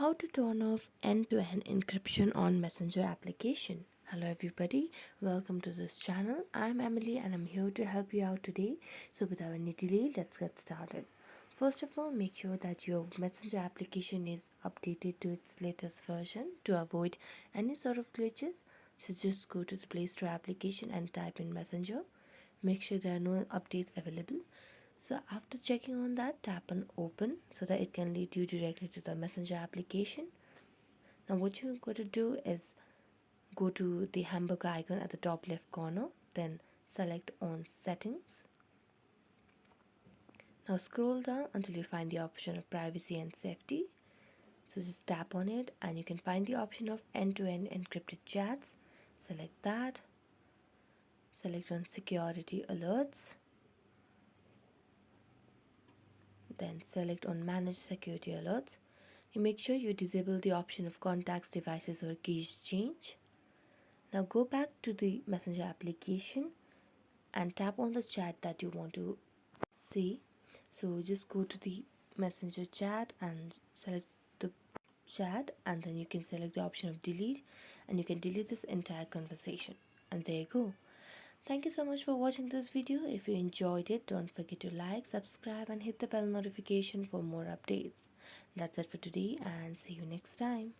How to turn off end-to-end encryption on Messenger application. Hello everybody, welcome to this channel. I'm Emily and I'm here to help you out today. So without any delay, let's get started. First of all, make sure that your Messenger application is updated to its latest version to avoid any sort of glitches. So just go to the Play Store application and type in Messenger. Make sure there are no updates available. So after checking on that, tap on open so that it can lead you directly to the Messenger application. Now what you're going to do is go to the hamburger icon at the top left corner, then select on settings. Now scroll down until you find the option of privacy and safety. So just tap on it and you can find the option of end-to-end encrypted chats. Select that. Select on security alerts. Then select on manage security alerts. You make sure you disable the option of contacts, devices or keys change. Now go back to the Messenger application and tap on the chat that you want to see. So just go to the Messenger chat and select the chat, and then you can select the option of delete and you can delete this entire conversation. And there you go. Thank you so much for watching this video. If you enjoyed it, don't forget to like, subscribe and hit the bell notification for more updates. That's it for today and see you next time.